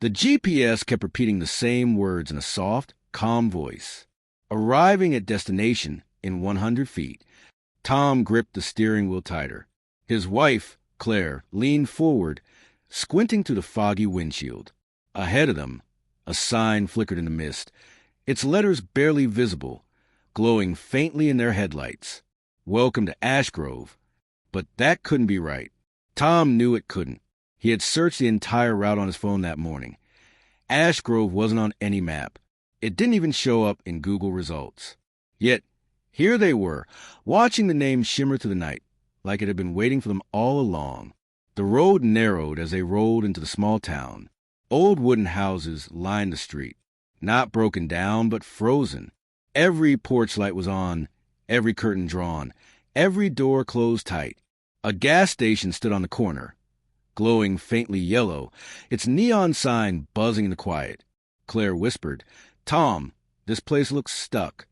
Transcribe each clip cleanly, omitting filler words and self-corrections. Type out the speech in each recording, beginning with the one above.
The GPS kept repeating the same words in a soft, calm voice. Arriving at destination in 100 feet, Tom gripped the steering wheel tighter. His wife, Claire, leaned forward, squinting through the foggy windshield. Ahead of them, a sign flickered in the mist, its letters barely visible, glowing faintly in their headlights. Welcome to Ash Grove. But that couldn't be right. Tom knew it couldn't. He had searched the entire route on his phone that morning. Ash Grove wasn't on any map. It didn't even show up in Google results. Yet, here they were, watching the name shimmer through the night, like it had been waiting for them all along. The road narrowed as they rolled into the small town. Old wooden houses lined the street, not broken down, but frozen. Every porch light was on, every curtain drawn, every door closed tight. A gas station stood on the corner, glowing faintly yellow, its neon sign buzzing in the quiet. Claire whispered, "Tom, this place looks stuck."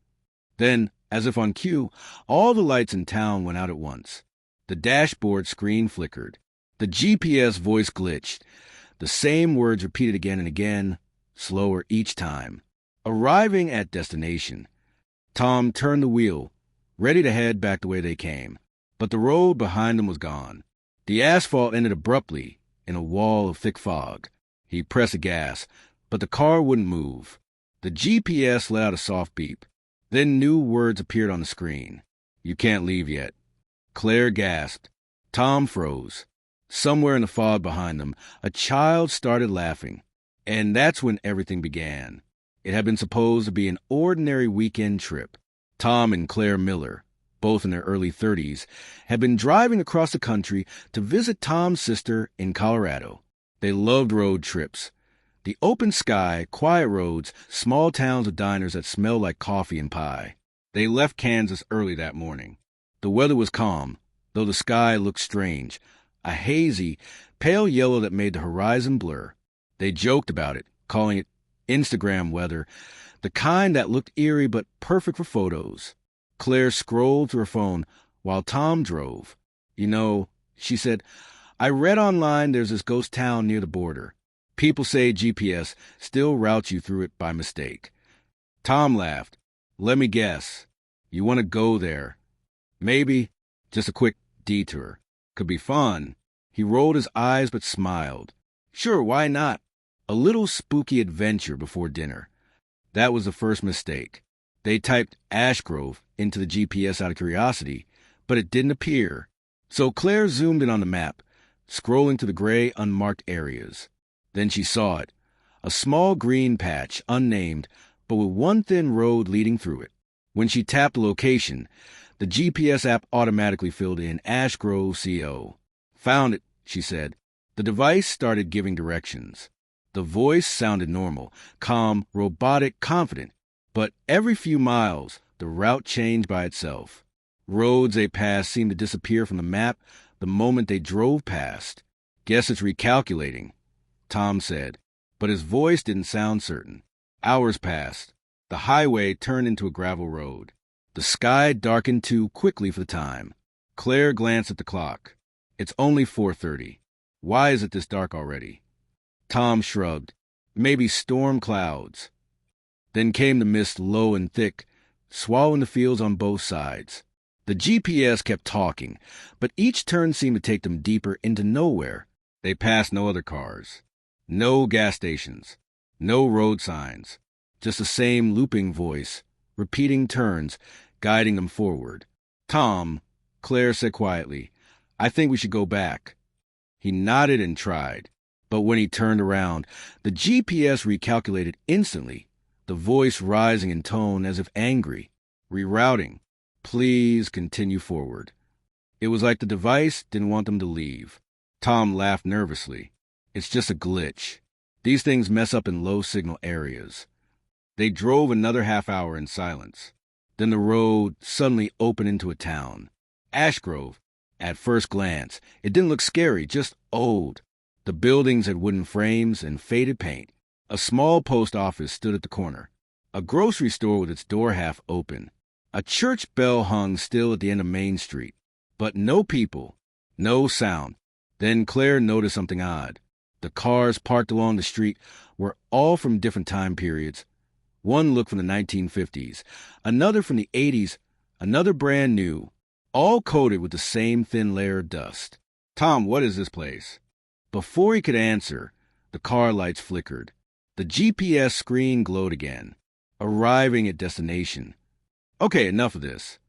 Then, as if on cue, all the lights in town went out at once. The dashboard screen flickered. The GPS voice glitched. The same words repeated again and again, slower each time. Arriving at destination, Tom turned the wheel, ready to head back the way they came. But the road behind them was gone. The asphalt ended abruptly in a wall of thick fog. He pressed the gas, but the car wouldn't move. The GPS let out a soft beep. Then new words appeared on the screen. "You can't leave yet." Claire gasped. Tom froze. Somewhere in the fog behind them, a child started laughing. And that's when everything began. It had been supposed to be an ordinary weekend trip. Tom and Claire Miller, both in their early 30s, had been driving across the country to visit Tom's sister in Colorado. They loved road trips. The open sky, quiet roads, small towns with diners that smelled like coffee and pie. They left Kansas early that morning. The weather was calm, though the sky looked strange, a hazy, pale yellow that made the horizon blur. They joked about it, calling it Instagram weather, the kind that looked eerie but perfect for photos. Claire scrolled through her phone while Tom drove. "You know," she said, "I read online there's this ghost town near the border. People say GPS still routes you through it by mistake." Tom laughed. "Let me guess. You want to go there. Maybe just a quick detour. Could be fun." He rolled his eyes but smiled. "Sure, why not? A little spooky adventure before dinner." That was the first mistake. They typed Ash Grove into the GPS out of curiosity, but it didn't appear. So Claire zoomed in on the map, scrolling through the gray, unmarked areas. Then she saw it, a small green patch, unnamed, but with one thin road leading through it. When she tapped the location, the GPS app automatically filled in Ash Grove CO. "Found it," she said. The device started giving directions. The voice sounded normal, calm, robotic, confident. But every few miles, the route changed by itself. Roads they passed seemed to disappear from the map the moment they drove past. "Guess it's recalculating," Tom said, but his voice didn't sound certain. Hours passed. The highway turned into a gravel road. The sky darkened too quickly for the time. Claire glanced at the clock. "It's only 4:30. Why is it this dark already?" Tom shrugged. "Maybe storm clouds." Then came the mist, low and thick, swallowing the fields on both sides. The GPS kept talking, but each turn seemed to take them deeper into nowhere. They passed no other cars, no gas stations, no road signs, just the same looping voice, repeating turns, guiding them forward. "Tom," Claire said quietly, "I think we should go back." He nodded and tried, but when he turned around, the GPS recalculated instantly, the voice rising in tone as if angry, rerouting. "Please continue forward." It was like the device didn't want them to leave. Tom laughed nervously. "It's just a glitch. These things mess up in low-signal areas." They drove another half hour in silence. Then the road suddenly opened into a town. Ash Grove. At first glance, it didn't look scary, just old. The buildings had wooden frames and faded paint. A small post office stood at the corner. A grocery store with its door half open. A church bell hung still at the end of Main Street. But no people, no sound. Then Claire noticed something odd. The cars parked along the street were all from different time periods. One looked from the 1950s, another from the 80s, another brand new, all coated with the same thin layer of dust. Tom, what is this place? Before he could answer, the car lights flickered. The GPS screen glowed again. Arriving at destination. Okay, enough of this.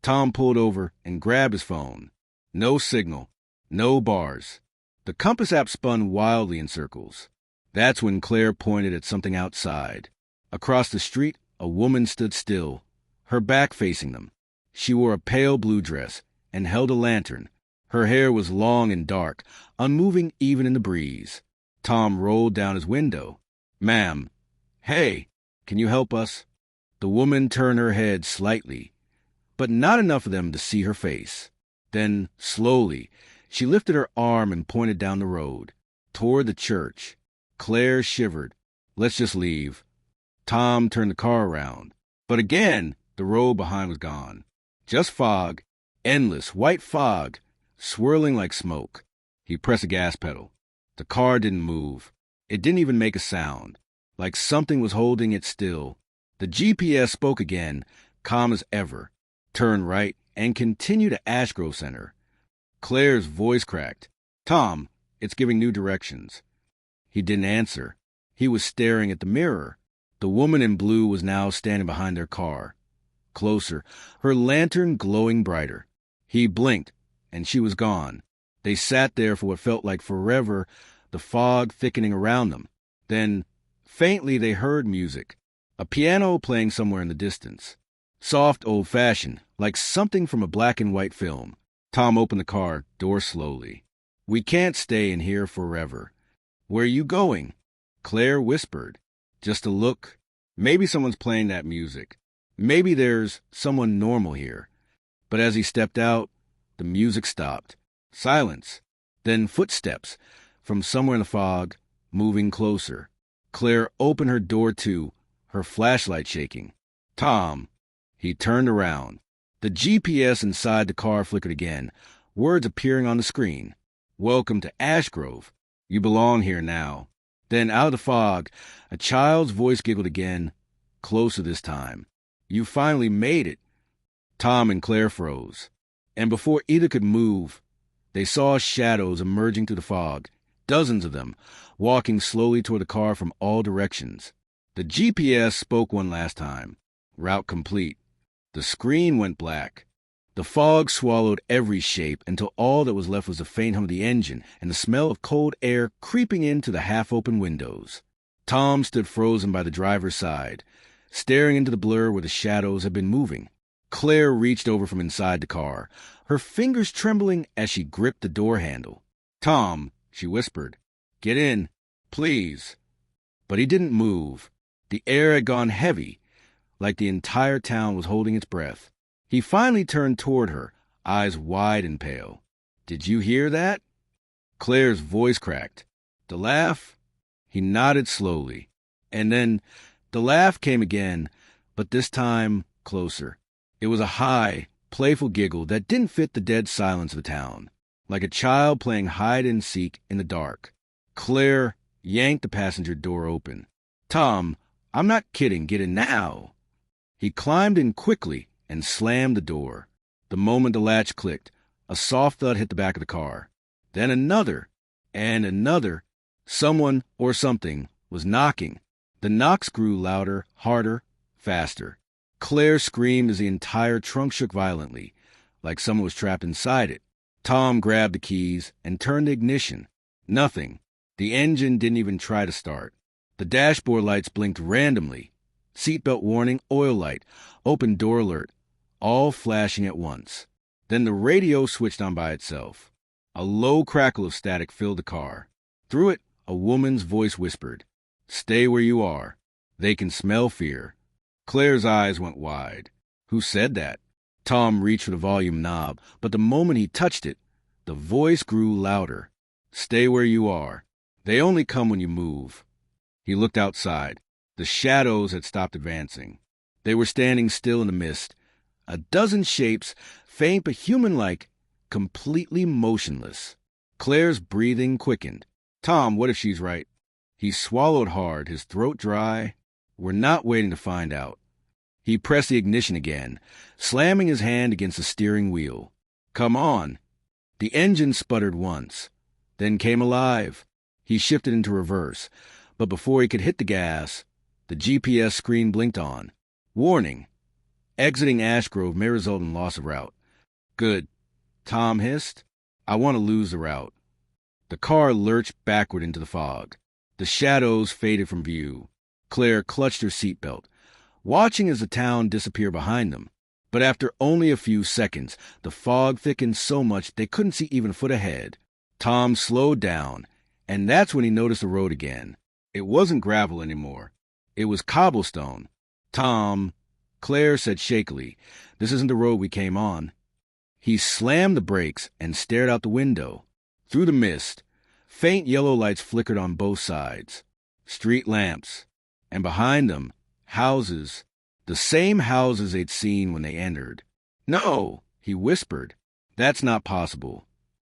Tom pulled over and grabbed his phone. No signal. No bars. The compass app spun wildly in circles. That's when Claire pointed at something outside. Across the street, a woman stood still, her back facing them. She wore a pale blue dress and held a lantern. Her hair was long and dark, unmoving even in the breeze. Tom rolled down his window. "Ma'am, hey, can you help us?" The woman turned her head slightly, but not enough for them to see her face. Then, slowly, she lifted her arm and pointed down the road, toward the church. Claire shivered. "Let's just leave." Tom turned the car around. But again, the road behind was gone. Just fog, endless white fog, swirling like smoke. He pressed the gas pedal. The car didn't move. It didn't even make a sound, like something was holding it still. The GPS spoke again, calm as ever. Turn right and continue to Ash Grove Center. Claire's voice cracked. "Tom, it's giving new directions." He didn't answer. He was staring at the mirror. The woman in blue was now standing behind their car. Closer, her lantern glowing brighter. He blinked, and she was gone. They sat there for what felt like forever, the fog thickening around them. Then, faintly, they heard music. A piano playing somewhere in the distance. Soft, old-fashioned, like something from a black-and-white film. Tom opened the car door slowly. "We can't stay in here forever." "Where are you going?" Claire whispered. "Just a look. Maybe someone's playing that music. Maybe there's someone normal here." But as he stepped out, the music stopped. Silence. Then footsteps from somewhere in the fog, moving closer. Claire opened her door too, her flashlight shaking. "Tom." He turned around. The GPS inside the car flickered again, words appearing on the screen. "Welcome to Ash Grove. You belong here now." Then out of the fog, a child's voice giggled again, closer this time. "You finally made it." Tom and Claire froze. And before either could move, they saw shadows emerging through the fog, dozens of them, walking slowly toward the car from all directions. The GPS spoke one last time. Route complete. The screen went black. The fog swallowed every shape until all that was left was the faint hum of the engine and the smell of cold air creeping into the half-open windows. Tom stood frozen by the driver's side, staring into the blur where the shadows had been moving. Claire reached over from inside the car, her fingers trembling as she gripped the door handle. "Tom," she whispered, "get in, please." But he didn't move. The air had gone heavy, like the entire town was holding its breath. He finally turned toward her, eyes wide and pale. "Did you hear that?" Claire's voice cracked. "The laugh?" He nodded slowly. And then the laugh came again, but this time closer. It was a high, playful giggle that didn't fit the dead silence of the town, like a child playing hide-and-seek in the dark. Claire yanked the passenger door open. "Tom, I'm not kidding. Get in now." He climbed in quickly and slammed the door. The moment the latch clicked, a soft thud hit the back of the car. Then another, and another. Someone or something was knocking. The knocks grew louder, harder, faster. Claire screamed as the entire trunk shook violently, like someone was trapped inside it. Tom grabbed the keys and turned the ignition. Nothing. The engine didn't even try to start. The dashboard lights blinked randomly. Seatbelt warning, oil light, open door alert, all flashing at once. Then the radio switched on by itself. A low crackle of static filled the car. Through it, a woman's voice whispered, "Stay where you are. They can smell fear." Claire's eyes went wide. Who said that? Tom reached for the volume knob, but the moment he touched it, the voice grew louder. "Stay where you are. They only come when you move." He looked outside. The shadows had stopped advancing. They were standing still in the mist. A dozen shapes, faint but human-like, completely motionless. Claire's breathing quickened. Tom, what if she's right? He swallowed hard, his throat dry. We're not waiting to find out. He pressed the ignition again, slamming his hand against the steering wheel. Come on. The engine sputtered once, then came alive. He shifted into reverse, but before he could hit the gas, the GPS screen blinked on. Warning. Exiting Ash Grove may result in loss of route. Good. Tom hissed. I want to lose the route. The car lurched backward into the fog. The shadows faded from view. Claire clutched her seatbelt, watching as the town disappeared behind them. But after only a few seconds, the fog thickened so much they couldn't see even a foot ahead. Tom slowed down, and that's when he noticed the road again. It wasn't gravel anymore. It was cobblestone. Tom, Claire said shakily, this isn't the road we came on. He slammed the brakes and stared out the window. Through the mist, faint yellow lights flickered on both sides. Street lamps. And behind them, houses. The same houses they'd seen when they entered. No, he whispered. That's not possible.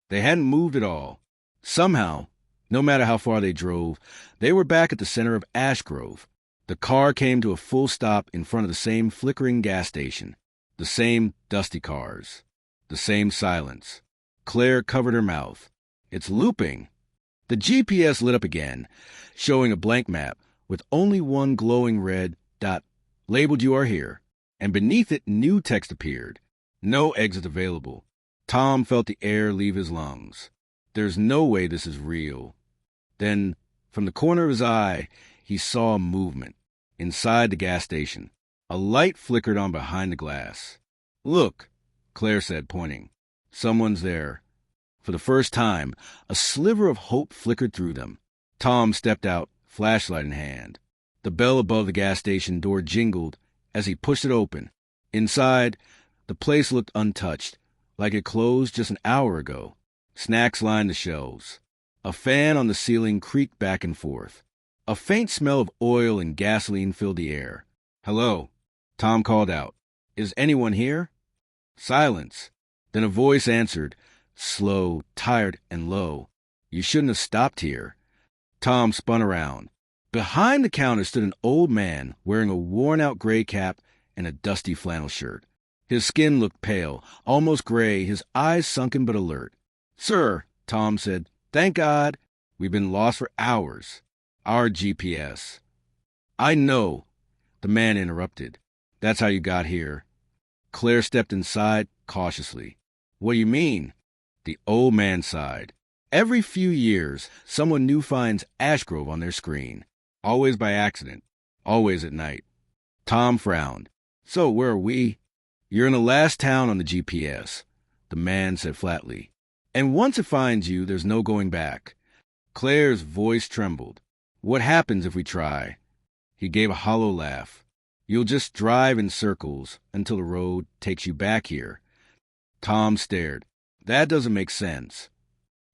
They hadn't moved at all. Somehow, no matter how far they drove, they were back at the center of Ash Grove. The car came to a full stop in front of the same flickering gas station. The same dusty cars. The same silence. Claire covered her mouth. It's looping. The GPS lit up again, showing a blank map with only one glowing red dot labeled "You are here," and beneath it new text appeared. No exit available. Tom felt the air leave his lungs. There's no way this is real. Then, from the corner of his eye, he saw movement. Inside the gas station, a light flickered on behind the glass. Look, Claire said, pointing. Someone's there. For the first time, a sliver of hope flickered through them. Tom stepped out, flashlight in hand. The bell above the gas station door jingled as he pushed it open. Inside, the place looked untouched, like it closed just an hour ago. Snacks lined the shelves. A fan on the ceiling creaked back and forth. A faint smell of oil and gasoline filled the air. Hello, Tom called out. Is anyone here? Silence. Then a voice answered, slow, tired, and low. You shouldn't have stopped here. Tom spun around. Behind the counter stood an old man wearing a worn-out gray cap and a dusty flannel shirt. His skin looked pale, almost gray, his eyes sunken but alert. Sir, Tom said, thank God. We've been lost for hours. Our GPS. I know, the man interrupted. That's how you got here. Claire stepped inside cautiously. What do you mean? The old man sighed. Every few years, someone new finds Ash Grove on their screen. Always by accident. Always at night. Tom frowned. So where are we? You're in the last town on the GPS, the man said flatly. And once it finds you, there's no going back. Claire's voice trembled. What happens if we try? He gave a hollow laugh. You'll just drive in circles until the road takes you back here. Tom stared. That doesn't make sense.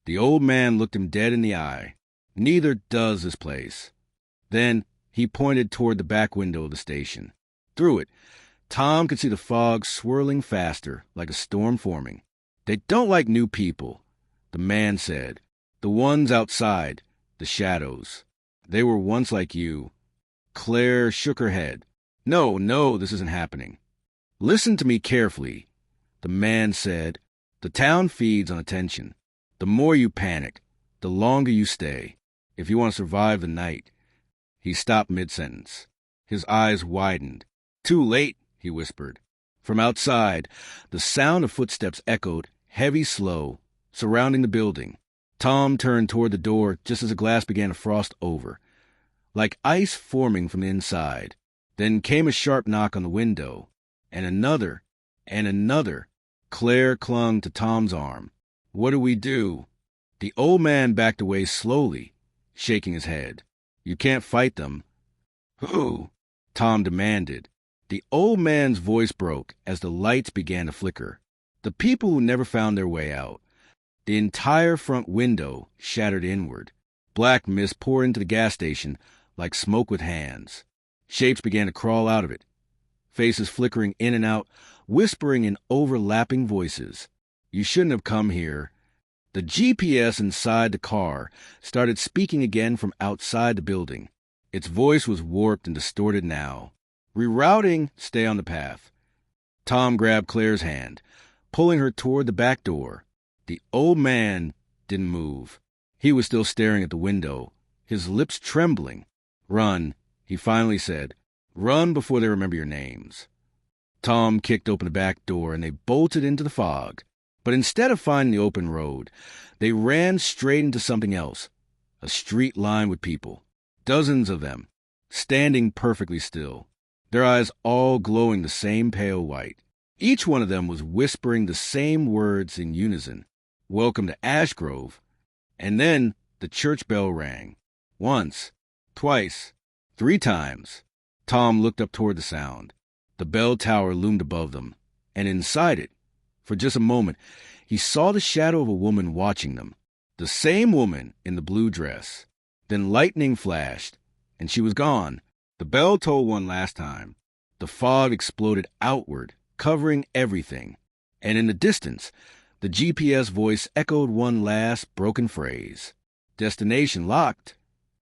The old man looked him dead in the eye. Neither does this place. Then he pointed toward the back window of the station. Through it, Tom could see the fog swirling faster, like a storm forming. They don't like new people, the man said. The ones outside, the shadows. They were once like you. Claire shook her head. No, this isn't happening. Listen to me carefully, the man said. The town feeds on attention. The more you panic, the longer you stay, if you want to survive the night. He stopped mid-sentence. His eyes widened. Too late, he whispered. From outside, the sound of footsteps echoed, heavy, slow, surrounding the building. Tom turned toward the door just as the glass began to frost over, like ice forming from the inside. Then came a sharp knock on the window, and another, and another. Claire clung to Tom's arm. What do we do? The old man backed away slowly, shaking his head. You can't fight them. Who? Tom demanded. The old man's voice broke as the lights began to flicker. The people who never found their way out. The entire front window shattered inward. Black mist poured into the gas station like smoke with hands. Shapes began to crawl out of it. Faces flickering in and out, whispering in overlapping voices. You shouldn't have come here. The GPS inside the car started speaking again from outside the building. Its voice was warped and distorted now. Rerouting, stay on the path. Tom grabbed Claire's hand, pulling her toward the back door. The old man didn't move. He was still staring at the window, his lips trembling. "Run," he finally said. "Run before they remember your names." Tom kicked open the back door and they bolted into the fog. But instead of finding the open road, they ran straight into something else. A street lined with people. Dozens of them, standing perfectly still. Their eyes all glowing the same pale white. Each one of them was whispering the same words in unison. "Welcome to Ashgrove." And then the church bell rang. Once, twice, 3 times. Tom looked up toward the sound. The bell tower loomed above them, and inside it, for just a moment, he saw the shadow of a woman watching them. The same woman in the blue dress. Then lightning flashed, and she was gone. The bell tolled one last time. The fog exploded outward, covering everything. And in the distance, the GPS voice echoed one last broken phrase. "Destination locked."